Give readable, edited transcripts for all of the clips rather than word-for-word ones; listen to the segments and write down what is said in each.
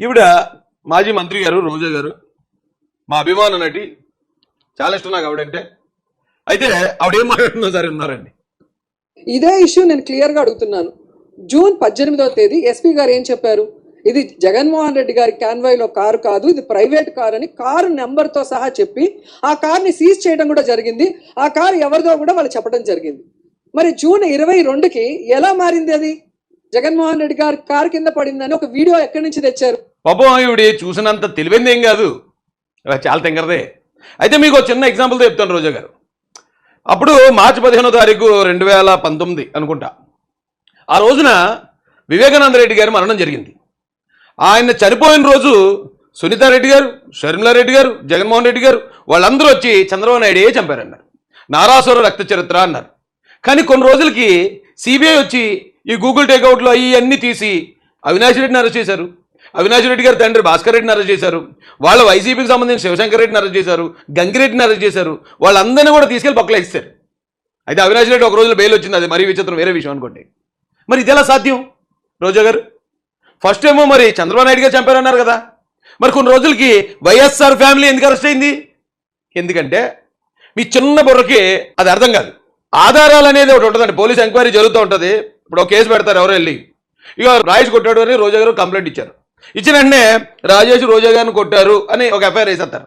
ఈవిడ మాజీ మంత్రి గారు రోజా గారు, మా అభిమాన నటి, చాలా ఇష్టం నాకు ఆవిడంటే. అయితే ఆవిడ ఏం మాట్లాడుతుందో సరే ఉన్నారండి. ఇదే ఇష్యూ నేను క్లియర్గా అడుగుతున్నాను. జూన్ 18వ తేదీ ఎస్పీ గారు ఏం చెప్పారు? ఇది జగన్మోహన్ రెడ్డి గారి కాన్వాయ్లో కారు కాదు, ఇది ప్రైవేట్ కారు అని కారు నెంబర్తో సహా చెప్పి ఆ కార్ని సీజ్ చేయడం కూడా జరిగింది. ఆ కారు ఎవరిదో కూడా వాళ్ళు చెప్పడం జరిగింది. మరి జూన్ 22కి ఎలా మారింది అది? జగన్మోహన్ రెడ్డి గారి కారు కింద పడిందని ఒక వీడియో ఎక్కడి నుంచి తెచ్చారు? పాపం ఈవిడ చూసినంత తెలివైంది ఏం కాదు, చాలా తెంగరదే. అయితే మీకు చిన్న ఎగ్జాంపుల్తో చెప్తాను. రోజా గారు అప్పుడు మార్చి 15వ తారీఖు 2019 అనుకుంటా, ఆ రోజున వివేకానంద రెడ్డి గారి మరణం జరిగింది. ఆయన చనిపోయిన రోజు సునీతారెడ్డి గారు, షర్మిలారెడ్డి గారు, జగన్మోహన్ రెడ్డి గారు వాళ్ళందరూ వచ్చి చంద్రబాబు నాయుడే చంపారన్నారు, నారాసుర రక్త చరిత్ర అన్నారు. కానీ కొన్ని రోజులకి సిబిఐ వచ్చి ఈ గూగుల్ టేక్అవుట్లో అన్నీ తీసి అవినాష్ రెడ్డిని అరెస్ట్ చేశారు. అవినాష్ రెడ్డి గారి తండ్రి భాస్కర్ రెడ్డిని అరెస్ట్ చేశారు. వాళ్ళ వైసీపీకి సంబంధించిన శివశంకర్ రెడ్డిని అరెస్ట్ చేశారు, గంగిరెడ్డిని అరెస్ట్ చేశారు. వాళ్ళందరినీ కూడా తీసుకెళ్లి పక్కన ఇస్తారు. అయితే అవినాష్ రెడ్డి ఒక రోజులో బెయిల్ వచ్చింది, అది మరీ విచిత్రం, వేరే విషయం అనుకోండి. మరి ఇది ఎలా సాధ్యం? రోజా గారు ఫస్ట్ ఏమో మరి చంద్రబాబు నాయుడు గారు చంపారన్నారు కదా, మరి కొన్ని రోజులకి వైఎస్ఆర్ ఫ్యామిలీ ఎందుకు అరెస్ట్ అయింది? ఎందుకంటే మీ చిన్న బుర్రకి అది అర్థం కాదు. ఆధారాలు అనేది ఒకటి ఉంటుందండి, పోలీస్ ఎంక్వైరీ జరుగుతూ ఉంటుంది. ఇప్పుడు ఒక కేసు పెడతారు, ఎవరో వెళ్ళి ఇక రాజేష్ కొట్టాడు అని రోజా గారు కంప్లైంట్ ఇచ్చారు. ఇచ్చిన వెంటనే రాజేష్ రోజా గారిని కొట్టారు అని ఒక ఎఫ్ఐఆర్ వేసేస్తారు.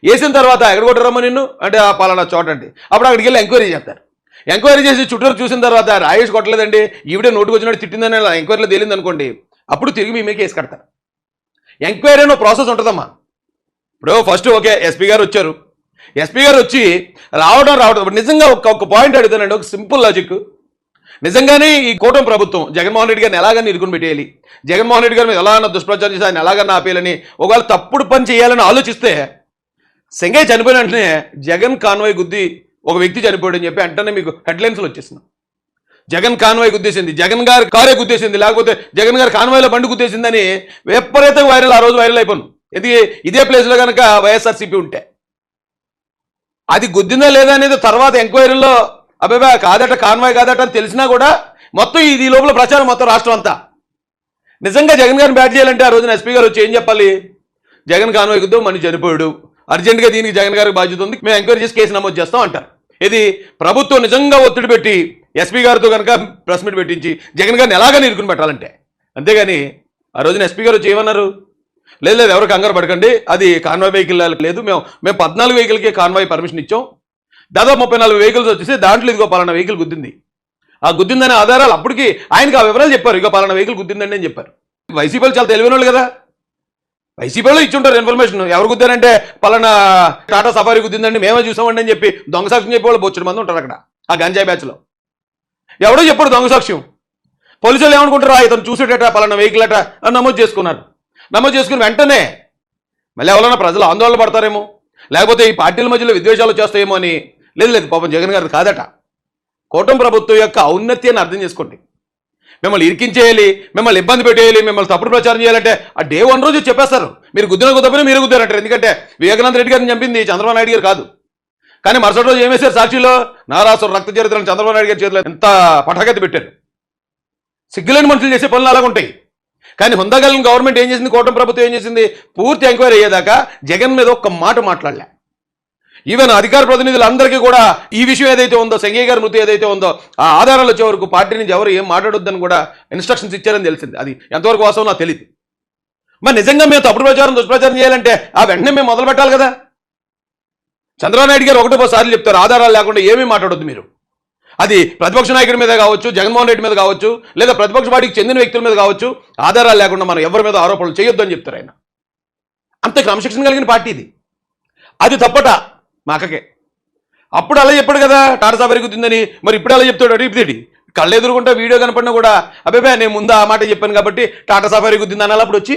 వేసిన తర్వాత ఎక్కడ కొట్టారమ్మా నిన్ను అంటే ఆ పలానా చోట అండి. అప్పుడు అక్కడికి వెళ్ళి ఎంక్వైరీ చేస్తారు. ఎంక్వైరీ చేసి చుట్టూరు చూసిన తర్వాత రాజేష్ కొట్టలేదండి, ఈవిడే నోటుకు వచ్చినట్టు తిట్టిందని ఎంక్వైరీలో తేలింది అనుకోండి, అప్పుడు తిరిగి మీ మీద కేసు కడతారు. ఎంక్వైరీ అనే ప్రాసెస్ ఉంటుందమ్మా. ఇప్పుడు ఫస్ట్ ఓకే ఎస్పీ గారు వచ్చారు, ఎస్పీ గారు వచ్చి రావడం నిజంగా ఒక పాయింట్ అడుగుతానండి, ఒక సింపుల్ లాజిక్. నిజంగానే ఈ కూటమి ప్రభుత్వం జగన్మోహన్ రెడ్డి గారిని ఎలాగన్నా ఇరుకుని పెట్టేయాలి, జగన్మోహన్ రెడ్డి గారి మీద ఎలాగన్నా దుష్ప్రచారం చేసి ఆయన ఎలాగన్నా ఆపేయాలని ఒకవేళ తప్పుడు పని చేయాలని ఆలోచిస్తే సెంగయ్య చనిపోయిన వెంటనే జగన్ కాన్వాయ్ గుద్ది ఒక వ్యక్తి చనిపోయాడని చెప్పి వెంటనే మీకు హెడ్లైన్స్లో వచ్చేసింది. జగన్ కాన్వాయ్ గుద్దేసింది, జగన్ గారి కారే గుద్దేసింది, లేకపోతే జగన్ గారి కాన్వాయ్లో బండి గుద్దేసిందని విపరీతంగా వైరల్, ఆ రోజు వైరల్ అయిపోను. ఇది ఇదే ప్లేస్లో కనుక వైఎస్ఆర్సీపీ ఉంటే అది గుద్దిందా లేదా అనేది తర్వాత ఎంక్వైరీలో అబ్బాయి కాదట, కాన్వాయ్ కాదట అని తెలిసినా కూడా మొత్తం ఇది లోపల ప్రచారం మొత్తం రాష్ట్రం అంతా. నిజంగా జగన్ గారిని బ్యాట్ చేయాలంటే ఆ రోజున ఎస్పీ గారు వచ్చి ఏం చెప్పాలి? జగన్ కాన్వాయ్ గుద్దో మనిషి చనిపోయాడు, అర్జెంటుగా దీనికి జగన్ గారికి బాధ్యత ఉంది, మేము ఎంక్వైరీ చేసి కేసు నమోదు చేస్తాం అంటారు. ఇది ప్రభుత్వం నిజంగా ఒత్తిడి పెట్టి ఎస్పీ గారితో కనుక ప్రెస్ మీట్ పెట్టించి జగన్ గారిని ఎలాగని ఇరుకుని పెట్టాలంటే. అంతేగాని ఆ రోజున ఎస్పీ గారు వచ్చి ఏమన్నారు? లేదు ఎవరు కంగారు పడకండి, అది కాన్వాయ్ వెహికల్ లేదు, మేము 14 వెహికల్కి కాన్వాయ్ పర్మిషన్ ఇచ్చాం, దాదాపు 34 వెహికల్స్ వచ్చేసి దాంట్లో ఇదిగో పలానా వెహికల్ గుద్దింది, ఆ గుద్దిందనే ఆధారాలు అప్పటికి ఆయనకి ఆ వివరాలు చెప్పారు, ఇక పలానా వెహికల్ గుద్దిందండి అని చెప్పారు. వైసీపీలు చాలా తెలివైన వాళ్ళు కదా, వైసీపీలో ఇచ్చుంటారు ఇన్ఫర్మేషన్, ఎవరు గుద్దారంటే పలానా టాటా సఫారీ గుద్దిందండి మేమే చూసామండి అని చెప్పి దొంగ సాక్ష్యం చెప్పే వాళ్ళు బొచ్చుడు మంది ఉంటారు అక్కడ ఆ గంజాయి బ్యాచ్లో. ఎవడో చెప్పాడు దొంగ సాక్ష్యం, పోలీసులు ఏమనుకుంటారా ఇతను చూసేటట పలానా వెహికల్ అట అని నమోదు చేసుకున్నారు. నమోదు చేసుకుని వెంటనే మళ్ళీ ఎవరైనా ప్రజలు ఆందోళన పడతారేమో, లేకపోతే ఈ పార్టీల మధ్యలో విద్వేషాలు వచ్చేస్తాయేమో అని. లేదు పాపం జగన్ గారిది కాదట. కూటమి ప్రభుత్వం యొక్క ఔన్నత్యాన్ని అర్థం చేసుకోండి. మిమ్మల్ని ఇరికించేయాలి, మిమ్మల్ని ఇబ్బంది పెట్టేయాలి, మిమ్మల్ని తప్పుడు ప్రచారం చేయాలంటే ఆ డే 1 రోజు చెప్పేస్తారు. మీరు గుద్దిపోయినా మీరు గుద్దారంటారు. ఎందుకంటే వివేకానంద రెడ్డి గారిని చంపింది చంద్రబాబు నాయుడు గారు కాదు. కానీ మరుసటి రోజు ఏం వేశారు? సాక్షిలో నారాసుర రక్త చరిత్రను చంద్రబాబు నాయుడు గారి చేతిలో ఎంత పటాకత్తి పెట్టారు. సిగ్గులేని మనుషులు చేసే పనులు అలాగుంటాయి. కానీ హుందాగలిగిన గవర్నమెంట్ ఏం చేసింది, కూటమి ప్రభుత్వం ఏం చేసింది? పూర్తి ఎంక్వైరీ అయ్యేదాకా జగన్ మీద ఒక్క మాట మాట్లాడలే. ఈవెన్ అధికార ప్రతినిధులందరికీ కూడా ఈ విషయం ఏదైతే ఉందో, సంజయ్ గారి మృతి ఏదైతే ఉందో ఆ ఆధారాలు వచ్చే వరకు పార్టీ నుంచి ఎవరు ఏం మాట్లాడొద్దని కూడా ఇన్స్ట్రక్షన్స్ ఇచ్చారని తెలిసింది. అది ఎంతవరకు వాస్తవం నాకు తెలియదు. మరి నిజంగా మేము తప్పుడు ప్రచారం దుష్ప్రచారం చేయాలంటే ఆ వెంటనే మేము మొదలు పెట్టాలి కదా. చంద్రబాబు నాయుడు గారు ఒకటో సార్లు చెప్తారు, ఆధారాలు లేకుండా ఏమీ మాట్లాడొద్దు మీరు. అది ప్రతిపక్ష నాయకుడి మీద కావచ్చు, జగన్మోహన్ రెడ్డి మీద కావచ్చు, లేదా ప్రతిపక్ష పార్టీకి చెందిన వ్యక్తుల మీద కావచ్చు, ఆధారాలు లేకుండా మనం ఎవరి మీద ఆరోపణలు చేయొద్దు అని చెప్తారు ఆయన. అంత క్రమశిక్షణ కలిగిన పార్టీ ఇది. అది తప్పట మా అక్కకే. అప్పుడు అలా చెప్పాడు కదా టాటా సఫారీ గుద్దిందని, మరి ఇప్పుడు అలా చెప్తాడు అడిగితే కళ్ళు ఎదురుకుంటా వీడియో కనపడినా కూడా అబ్బాయి నేను ముందు ఆ మాట చెప్పాను కాబట్టి టాటా సఫారీ గుద్దింది అనాలి. అప్పుడు వచ్చి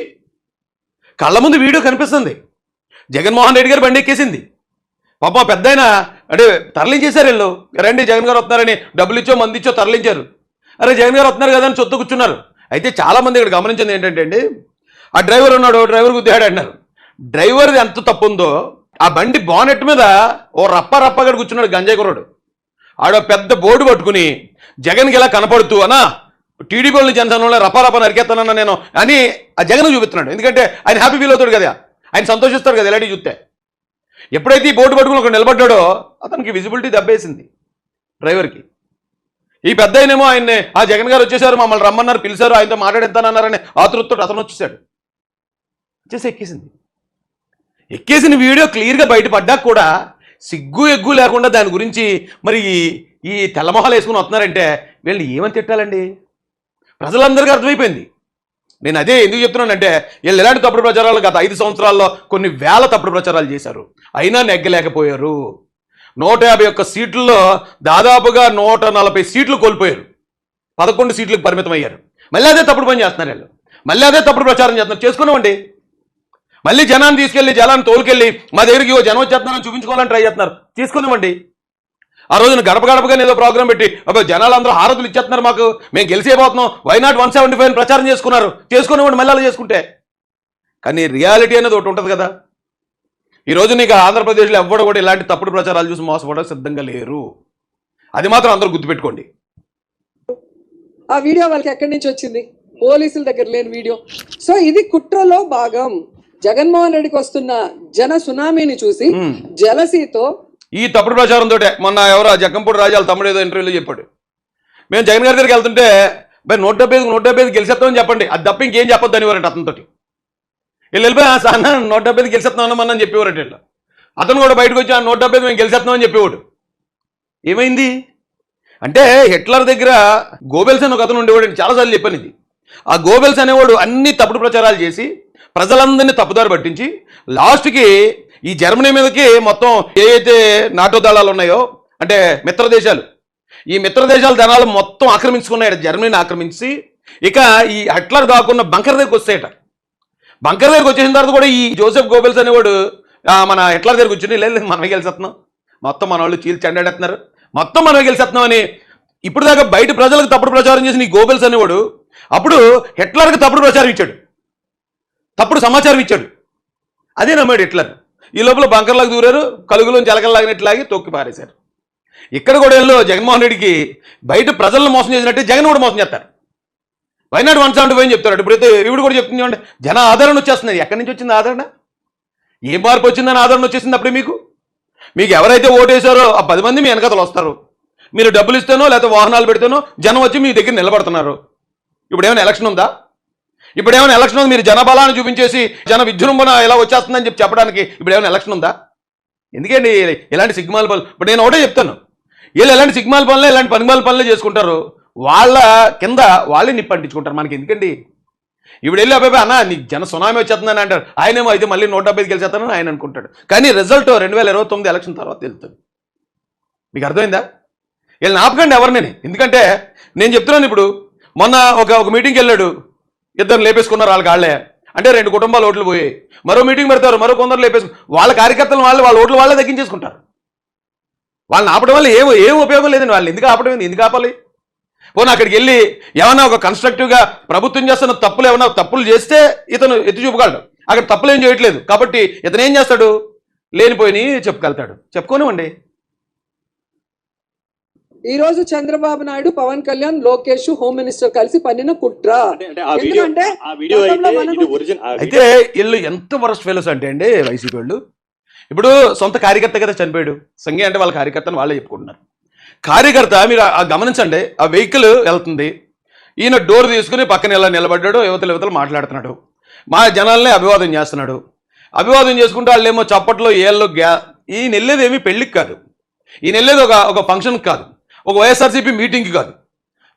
కళ్ళ ముందు వీడియో కనిపిస్తుంది, జగన్మోహన్ రెడ్డి గారు బండి ఎక్కేసింది. పాప పెద్ద ఆయన అంటే తరలించేశారు. వీళ్ళు రండి జగన్ గారు వస్తున్నారని డబ్బులు ఇచ్చో మంది ఇచ్చో తరలించారు. అరే జగన్ గారు వస్తున్నారు కదా అని చొత్తు కూర్చున్నారు. అయితే చాలామంది ఇక్కడ గమనించింది ఏంటంటే అండి, ఆ డ్రైవర్ ఉన్నాడు, డ్రైవర్ గుద్దాడు అన్నారు. డ్రైవర్ది ఎంత తప్పు ఉందో, ఆ బండి బానెట్ మీద ఓ రప్పగా కూర్చున్నాడు గంజాయి కుర్రాడు. ఆడ పెద్ద బోర్డు పట్టుకుని జగన్కి ఇలా కనపడుతూ అన్నా టీడీపీ వాళ్ళని జనసేనలో రపారపా నరికేస్తానన్నా నేను అని ఆ జగన్ చూపిస్తున్నాడు. ఎందుకంటే ఆయన హ్యాపీ ఫీల్ అవుతాడు కదా, ఆయన సంతోషిస్తాడు కదా ఇలాంటివి చూస్తే. ఎప్పుడైతే ఈ బోర్డు పట్టుకుని ఒకడు నిలబడ్డాడో అతనికి విజిబిలిటీ దెబ్బేసింది డ్రైవర్కి. ఈ పెద్ద ఆయనేమో ఆయన్ని ఆ జగన్ గారు వచ్చేసారు, మమ్మల్ని రమ్మన్నారు, పిలిచారు, ఆయనతో మాట్లాడేస్తానన్నారని ఆతృతతో అతను వచ్చేసాడు. వచ్చేసి ఎక్కేసిన వీడియో క్లియర్గా బయటపడ్డాక కూడా సిగ్గు ఎగ్గు లేకుండా దాని గురించి మరి ఈ తెల్లమొహాలు వేసుకుని వస్తున్నారంటే వీళ్ళని ఏమని తిట్టాలండి? ప్రజలందరికీ అర్థమైపోయింది. నేను అదే ఎందుకు చెప్తున్నానంటే వీళ్ళు ఎలాంటి తప్పుడు ప్రచారాలు గత 5 సంవత్సరాల్లో కొన్ని వేల తప్పుడు ప్రచారాలు చేశారు, అయినా నెగ్గలేకపోయారు. 151 సీట్లలో దాదాపుగా 140 సీట్లు కోల్పోయారు, 11 సీట్లకు పరిమితం అయ్యారు. మళ్ళీ అదే తప్పుడు పని చేస్తున్నారు వీళ్ళు, మళ్ళీ అదే తప్పుడు ప్రచారం చేస్తున్నారు. చేసుకున్నామండి, మళ్ళీ జనాన్ని తీసుకెళ్ళి జనాన్ని తోలుకెళ్ళి మా దగ్గరికి జనం వచ్చేస్తున్నారని చూపించుకోవాలని ట్రై చేస్తున్నారు. తీసుకుందామండి. ఆ రోజున గడప గడపగా ఏదో ప్రోగ్రామ్ పెట్టి అబ్బాయి జనాలు అందరూ హారతులు ఇచ్చేస్తున్నారు, మాకు మేము గెలిచేపోతున్నాం, వైనాట్ 175 ప్రచారం చేసుకునేవాడు మళ్ళీ అలా చేసుకుంటే. కానీ రియాలిటీ అనేది ఒకటి ఉంటుంది కదా. ఈరోజు నీకు ఆంధ్రప్రదేశ్లో ఎవ్వడు కూడా ఇలాంటి తప్పుడు ప్రచారాలు చూసి మోసపోవడానికి సిద్ధంగా లేరు, అది మాత్రం అందరూ గుర్తుపెట్టుకోండి. ఆ వీడియో వాళ్ళకి ఎక్కడి నుంచి వచ్చింది? పోలీసుల దగ్గర లేని వీడియో. సో ఇది కుట్రలో భాగం. జగన్మోహన్ రెడ్డికి వస్తున్న జన సునామీని చూసి జలసీతో ఈ తప్పుడు ప్రచారంతో మొన్న ఎవరో జక్కంపూడి రాజాల తమ్ముడు ఏదో ఇంటర్వ్యూలో చెప్పాడు, మేము జగన్ గారి దగ్గరికి వెళ్తుంటే మరి 175 గెలిచేస్తామని చెప్పండి, అది తప్ప ఇంకేం చెప్పొద్దు అనేవారంట అతనితో. వీళ్ళు వెళ్ళిపోయి అన్న 175 గెలిచేస్తున్నామని చెప్పేవారట వీళ్ళు. అతను కూడా బయటకు వచ్చి 175 మేము గెలిచేస్తున్నామని చెప్పేవాడు. ఏమైంది అంటే హిట్లర్ దగ్గర గోబెల్స్ అని ఒక అతను ఉండేవాడు, చాలాసార్లు చెప్పాను ఇది. ఆ గోబెల్స్ అనేవాడు అన్ని తప్పుడు ప్రచారాలు చేసి ప్రజలందరినీ తప్పుదారి పట్టించి లాస్ట్కి ఈ జర్మనీ మీదకి మొత్తం ఏవైతే నాటో దళాలు ఉన్నాయో అంటే మిత్ర దేశాలు, ఈ మిత్ర దేశాల దళాలు మొత్తం ఆక్రమించుకున్నాయట, జర్మనీని ఆక్రమించి. ఇక ఈ హిట్లర్ కాకుండా బంకర్ దగ్గరికి వస్తాయట. బంకర్ దగ్గరికి వచ్చేసిన తర్వాత కూడా ఈ జోసెఫ్ గోబెల్స్ అనేవాడు మన హిట్లర్ దగ్గరికి వచ్చి లేదు మనమే గెలిచేస్తున్నాం, మొత్తం మన వాళ్ళు చీల్చి చెండాడేస్తున్నారు, మొత్తం మనమే గెలిచేస్తున్నాం అని ఇప్పుడు దాకా బయట ప్రజలకు తప్పుడు ప్రచారం చేసిన ఈ గోబెల్స్ అనేవాడు అప్పుడు హిట్లర్కి తప్పుడు ప్రచారం ఇచ్చాడు, తప్పుడు సమాచారం ఇచ్చాడు. అదే నమ్మాడు హిట్లర్. ఈ లోపల బంకర్లకు దూరారు, కలుగులోంచి ఎలకల్లాగినట్లు లాగి తొక్కి పారేశారు. ఇక్కడ కూడా వీళ్ళు జగన్మోహన్ రెడ్డికి బయట ప్రజలను మోసం చేసినట్టే జగన్ కూడా మోసం చేస్తారు. వైనాడు 175 అని చెప్తాడు. ఇప్పుడైతే ఇవిడు కూడా చెప్తుంది చూడండి, జన ఆదరణ వచ్చేస్తుంది. ఎక్కడి నుంచి వచ్చింది ఆదరణ? ఏ మార్పు వచ్చిందని ఆదరణ వచ్చేసింది అప్పుడే మీకు ఎవరైతే ఓటేశారో ఆ 10 మంది మీ వెనకతలు వస్తారు. మీరు డబ్బులు ఇస్తేనో లేకపోతే వాహనాలు పెడితేనో జనం వచ్చి మీ దగ్గర నిలబడుతున్నారు. ఇప్పుడు ఏమైనా ఎలక్షన్ ఉందా? ఇప్పుడు ఏమైనా ఎలక్షన్ ఉంది? మీరు జనబలాన్ని చూపించేసి జన విజృంభణ ఎలా వచ్చేస్తుందని చెప్పడానికి ఇప్పుడు ఏమైనా ఎలక్షన్ ఉందా? ఎందుకండి ఇలాంటి సిగ్మాల పనులు? ఇప్పుడు నేను ఒకటే చెప్తాను, వీళ్ళు ఎలాంటి సిగ్మాల పనులు ఇలాంటి పనిమాల పనులే చేసుకుంటారు, వాళ్ళ కింద వాళ్ళే నిప్పు అంటించుకుంటారు. మనకి ఎందుకండి? ఇప్పుడు వెళ్ళి అబ్బాయి అన్న నీకు జన సునామీ వచ్చేస్తుందని అంటారు, ఆయనేమో అయితే మళ్ళీ 175 గెలిచేస్తానని ఆయన అనుకుంటాడు. కానీ రిజల్ట్ 2029 ఎలక్షన్ తర్వాత వెళ్తుంది. మీకు అర్థమైందా? వీళ్ళని ఆపకండి ఎవరిని. ఎందుకంటే నేను చెప్తున్నాను, ఇప్పుడు మొన్న ఒక మీటింగ్కి వెళ్ళాడు, ఇద్దరు లేపేసుకున్నారు వాళ్ళకి వాళ్ళే, అంటే 2 కుటుంబాలు ఓట్లు పోయాయి. మరో మీటింగ్ పెడతారు, మరో కొందరు లేపేసుకు వాళ్ళ కార్యకర్తలు వాళ్ళ ఓట్లు వాళ్ళే తగ్గించేసుకుంటారు. వాళ్ళని ఆపడం వల్ల ఏం ఉపయోగం లేదండి. వాళ్ళని ఎందుకు ఆపడం, ఎందుకు ఆపాలి? పోనీ అక్కడికి వెళ్ళి ఏమన్నా ఒక కన్స్ట్రక్టివ్గా ప్రభుత్వం చేస్తున్న తప్పులు ఏమన్నా తప్పులు చేస్తే ఇతను ఎత్తి చూపగలడు. అక్కడ తప్పులు ఏం చేయట్లేదు కాబట్టి ఇతను ఏం చేస్తాడు, లేనిపోయి చెప్పుకెళ్తాడు. చెప్పుకోనివ్వండి. ఈ రోజు చంద్రబాబు నాయుడు, పవన్ కళ్యాణ్, లోకేష్, హోమ్ మినిస్టర్ కలిసి పన్నిన కుట్ర. ఎందుకంటే అయితే వీళ్ళు ఎంత వరస్ట్ ఫెలోస్ అంటే అండి వైసీపీ వాళ్ళు. ఇప్పుడు సొంత కార్యకర్త కదా చనిపోయాడు, సంఘే అంటే వాళ్ళ కార్యకర్తను వాళ్ళే చెప్పుకుంటున్నారు. కార్యకర్త మీరు గమనించండి, ఆ వెహికల్ వెళ్తుంది, ఈయన డోర్ తీసుకుని పక్కన ఇలా నిలబడ్డాడు, యువతలు మాట్లాడుతున్నాడు, మా జనాల్ని అభివాదం చేస్తున్నాడు. అభివాదం చేసుకుంటే వాళ్ళు ఏమో చప్పట్లో ఏళ్ళు ఈయన వెళ్ళేది ఏమీ పెళ్ళికి కాదు, ఈయన వెళ్ళేది ఒక ఫంక్షన్కి కాదు, ఒక వైఎస్ఆర్సీపీ మీటింగ్కి కాదు.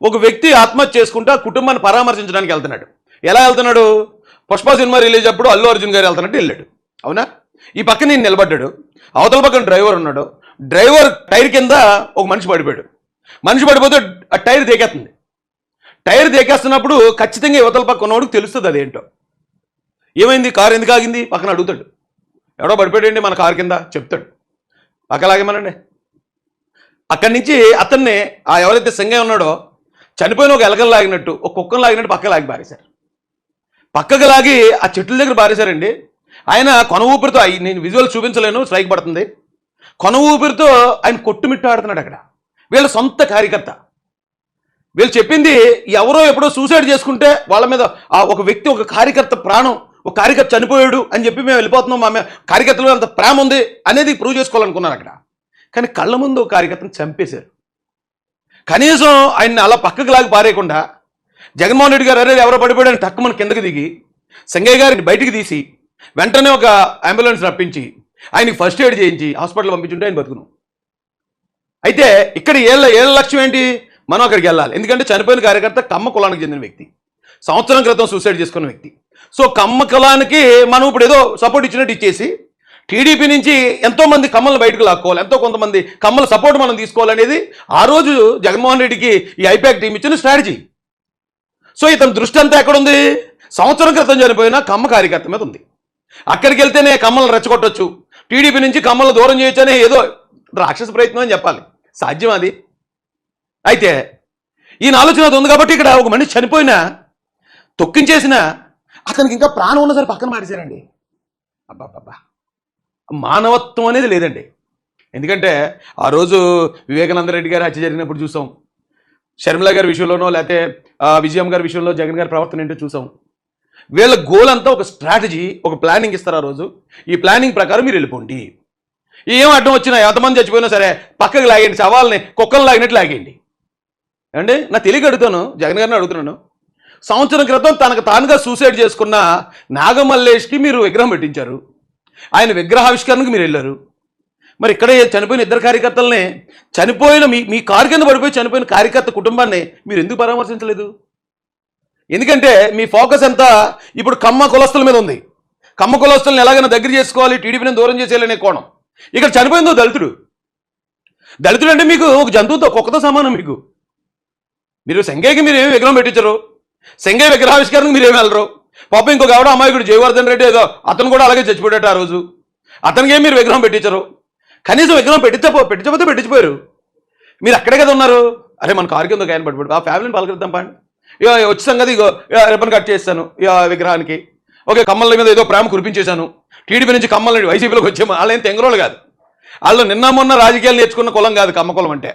ఒక వ్యక్తి ఆత్మహత్య చేసుకుంటే ఆ కుటుంబాన్ని పరామర్శించడానికి వెళ్తున్నాడు. ఎలా వెళ్తున్నాడు? పుష్ప సినిమా రిలీజ్ అప్పుడు అల్లు అర్జున్ గారు వెళ్తున్నట్టు వెళ్ళాడు. అవునా? ఈ పక్కన నేను నిలబడ్డాడు, అవతల పక్కన డ్రైవర్ ఉన్నాడు. డ్రైవర్ టైర్ కింద ఒక మనిషి పడిపోయాడు. మనిషి పడిపోతే ఆ టైర్ దేకేస్తుంది. టైర్ దేకేస్తున్నప్పుడు ఖచ్చితంగా యువతల పక్క ఉన్నవాడికి తెలుస్తుంది అదేంటో. ఏమైంది, కారు ఎందుకు ఆగింది పక్కన అడుగుతాడు. ఎవడో పడిపోయాడండి మన కారు కింద చెప్తాడు, పక్క లాగేమనండి. అక్కడి నుంచి అతన్ని ఆ ఎవరైతే సంఘం ఉన్నాడో చనిపోయిన ఒక ఎలకలు లాగినట్టు, ఒక కుక్కను లాగినట్టు పక్క లాగి పారేశారు. పక్కకు లాగి ఆ చెట్ల దగ్గర పారేశారండి. ఆయన కొన ఊపిరితో, నేను విజువల్ చూపించలేను, స్ట్రైక్ పడుతుంది, కొన ఊపిరితో ఆయన కొట్టుమిట్టాడుతున్నాడు అక్కడ. వీళ్ళ సొంత కార్యకర్త. వీళ్ళు చెప్పింది ఎవరో ఎప్పుడో సూసైడ్ చేసుకుంటే వాళ్ళ మీద ఒక వ్యక్తి, ఒక కార్యకర్త ప్రాణం, ఒక కార్యకర్త చనిపోయాడు అని చెప్పి మేము వెళ్ళిపోతున్నాం, మా కార్యకర్తలో అంత ప్రేమ ఉంది అనేది ప్రూవ్ చేసుకోవాలనుకున్నారు అక్కడ. కానీ కళ్ళ ముందు ఒక కార్యకర్తను చంపేశారు. కనీసం ఆయన్ని అలా పక్కకు లాగి పారేయకుండా జగన్మోహన్ రెడ్డి గారు అరే ఎవరో పడిపోయాడని టక్కుమని కిందకి దిగి సంగయ్య గారిని బయటికి తీసి వెంటనే ఒక అంబులెన్స్ రప్పించి ఆయనకి ఫస్ట్ ఎయిడ్ చేయించి హాస్పిటల్ పంపించుంటే ఆయన బతుకును. అయితే ఇక్కడ ఏళ్ళ లక్ష్యం ఏంటి? మనం అక్కడికి వెళ్ళాలి. ఎందుకంటే చనిపోయిన కార్యకర్త కమ్మ కులానికి చెందిన వ్యక్తి, సంవత్సరం క్రితం సూసైడ్ చేసుకున్న వ్యక్తి. సో కమ్మ కులానికి మనం ఇప్పుడు ఏదో సపోర్ట్ ఇచ్చినట్టు ఇచ్చేసి టీడీపీ నుంచి ఎంతోమంది కమ్మలు బయటకు లాక్కోవాలి, ఎంతో కొంతమంది కమ్మల సపోర్ట్ మనం తీసుకోవాలనేది ఆ రోజు జగన్మోహన్ రెడ్డికి ఈ ఐపాక్ టీం ఇచ్చిన స్ట్రాటజీ. సో ఇతని దృష్టి అంతా ఎక్కడుంది? సంవత్సరం క్రితం చనిపోయిన కమ్మ కార్యకర్త మీద ఉంది. అక్కడికి వెళ్తేనే కమ్మలను రెచ్చగొట్టొచ్చు, టీడీపీ నుంచి కమ్మలను దూరం చేయొచ్చు అనే ఏదో రాక్షస ప్రయత్నం అని చెప్పాలి. సాధ్యం అది? అయితే ఈయన ఆలోచన అది ఉంది కాబట్టి ఇక్కడ ఒక మనిషి చనిపోయినా తొక్కించేసిన అతనికి ఇంకా ప్రాణం ఉన్న సరే పక్కన మారేశారండి. అబ్బాబ్బా, మానవత్వం అనేది లేదండి. ఎందుకంటే ఆ రోజు వివేకానంద రెడ్డి గారి హత్య జరిగినప్పుడు చూసాం, షర్మిల గారి విషయంలోనో లేకపోతే విజయం గారి విషయంలో జగన్ గారి ప్రవర్తన ఏంటో చూసాం. వీళ్ళ గోల్ అంతా ఒక స్ట్రాటజీ, ఒక ప్లానింగ్ ఇస్తారు ఆ రోజు. ఈ ప్లానింగ్ ప్రకారం మీరు వెళ్ళిపోండి, ఏం అడ్డం వచ్చినా ఎంతమంది చచ్చిపోయినా సరే పక్కకి లాగేయండి, సవాల్ని కుక్కలు లాగినట్టు లాగేయండి. అంటే నా తెలియక అడుగుతాను, జగన్ గారిని అడుగుతున్నాను, సంవత్సరం క్రితం తనకు తానుగా సూసైడ్ చేసుకున్న నాగమల్లేష్కి మీరు విగ్రహం పెట్టించారు, ఆయన విగ్రహావిష్కరణకు మీరు వెళ్ళారు. మరి ఇక్కడే చనిపోయిన ఇద్దరు కార్యకర్తలనే, చనిపోయిన మీ కారు కింద పడిపోయి చనిపోయిన కార్యకర్త కుటుంబాన్ని మీరు ఎందుకు పరామర్శించలేదు? ఎందుకంటే మీ ఫోకస్ అంతా ఇప్పుడు కమ్మ కులస్తుల మీద ఉంది. కమ్మ కులస్తులను ఎలాగైనా దగ్గర చేసుకోవాలి, టీడీపీని దూరం చేసేయాలనే కోణం. ఇక్కడ చనిపోయిందో దళితుడు. దళితుడు అంటే మీకు ఒక జంతువుతో, కుక్కతో సమానం. మీరు సంగయ్యకి మీరు ఏమి విగ్రహం పెట్టించరు, సంగయ్య విగ్రహావిష్కరణకు మీరు ఏమి వెళ్ళరు. పాపం ఇంకొక ఆవిడ అమాయకుడు జయవర్ధన్ రెడ్డి ఏదో అతను కూడా అలాగే చచ్చిపోయాడు ఆ రోజు, అతనికి ఏమి మీరు విగ్రహం పెట్టించరు. కనీసం విగ్రహం పెట్టించకపోతే పెట్టించిపోయారు. మీరు అక్కడే కదా ఉన్నారు. అరే మన కారు కింద ఆయన పడిపోయాడు, ఆ ఫ్యామిలీని పలకరిద్దాం పండి, ఇక వచ్చి సంగతి ఇగో రిబ్బన్ కట్ చేస్తాను ఇక విగ్రహానికి, ఓకే కమ్మల మీద ఏదో ప్రేమ కురిపించేశాను, టీడీపీ నుంచి కమ్మల్ని వైసీపీలోకి వచ్చాము. వాళ్ళు ఏం తెంగరోళ్ళు కాదు, వాళ్ళు నిన్న మొన్న రాజకీయాలు నేర్చుకున్న కులం కాదు కమ్మ కులం అంటే,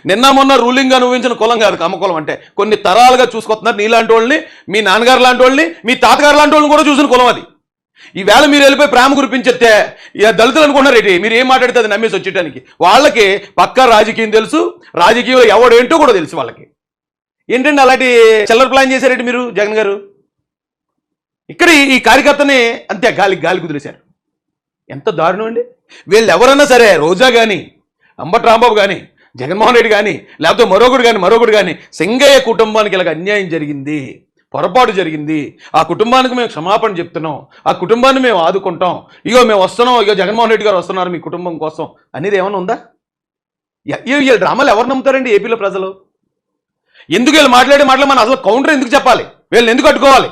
నిన్న మొన్న రూలింగ్ అనుభవించిన కులం కాదు కమ్మ కులం అంటే. కొన్ని తరాలుగా చూసుకొస్తున్నారు. నీలాంటి వాళ్ళని, మీ నాన్నగారు లాంటి వాళ్ళని, మీ తాతగారు లాంటి వాళ్ళని కూడా చూసిన కులం అది. ఈవేళ మీరు వెళ్ళిపోయి ప్రేమ కురిపించేస్తే ఇక దళితులు అనుకున్నారు ఏంటి, మీరు ఏం మాట్లాడితే అది నమ్మేసి వచ్చేటానికి. వాళ్ళకి పక్కా రాజకీయం తెలుసు, రాజకీయంలో ఎవడేంటో కూడా తెలుసు వాళ్ళకి. ఏంటంటే అలాంటి చిల్లర ప్లాన్ చేశారేంటి మీరు జగన్ గారు? ఇక్కడ ఈ కార్యకర్తని అంతే గాలి కుదిలేశారు. ఎంత దారుణం అండి. వీళ్ళు ఎవరన్నా సరే, రోజా కానీ, అంబటి రాంబాబు కానీ, జగన్మోహన్ రెడ్డి కానీ, లేకపోతే మరొకడు కానీ సింగయ్య కుటుంబానికి ఇలాగ అన్యాయం జరిగింది, పొరపాటు జరిగింది, ఆ కుటుంబానికి మేము క్షమాపణ చెప్తున్నాం, ఆ కుటుంబాన్ని మేము ఆదుకుంటాం, ఇగో మేము వస్తున్నాం, ఇగో జగన్మోహన్ రెడ్డి గారు వస్తున్నారు మీ కుటుంబం కోసం అనేది ఏమైనా ఉందా? ఈ డ్రామాలు ఎవరు నమ్ముతారండి ఏపీలో ప్రజలు? ఎందుకు వీళ్ళు మాట్లాడే మాటలు మనం అసలు కౌంటర్ ఎందుకు చెప్పాలి, వీళ్ళని ఎందుకు అడ్డుకోవాలి?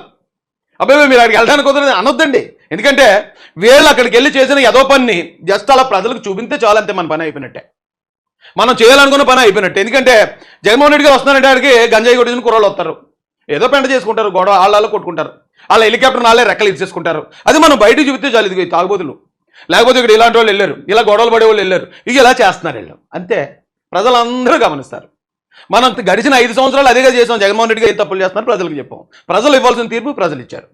అబ్బాయి మీరు అక్కడికి వెళ్ళడానికి కుదరదు అనొద్దండి. ఎందుకంటే వీళ్ళు అక్కడికి వెళ్ళి చేసిన ఏదో పని జస్ట్ అలా ప్రజలకు చూపిస్తే చాలు, అంతే మన పని అయిపోయినట్టే, మనం చేయాలనుకున్న పని అయిపోయినట్టే. ఎందుకంటే జగన్మోహన్ రెడ్డి గారు వస్తున్నారంటే ఆడికి గంజాయి కొట్టిన కుర్రాళ్ళు వస్తారు, ఏదో పెంట చేసుకుంటారు, గొడవ వాళ్ళ కొట్టుకుంటారు, వాళ్ళ హెలికాప్టర్ నాళ్ళే రెక్కలు ఇచ్చేసుకుంటారు. అది మనం బయటకు చూపిస్తే చాలు, ఇది తాగుబోతులు, లేకపోతే ఇక్కడ ఇలాంటి వాళ్ళు వెళ్ళారు, ఇలా గొడవలు పడే వాళ్ళు వెళ్ళారు, ఇక ఇలా చేస్తున్నారు వీళ్ళు, అంతే ప్రజలందరూ గమనిస్తారు. మనం గడిచిన 5 సంవత్సరాలు అదేగా చేసాం, జగన్మోహన్ రెడ్డి గారు ఏం తప్పులు చేస్తున్నారు ప్రజలకు చెప్పాం, ప్రజలు ఇవ్వాల్సిన తీర్పు ప్రజలు ఇచ్చారు.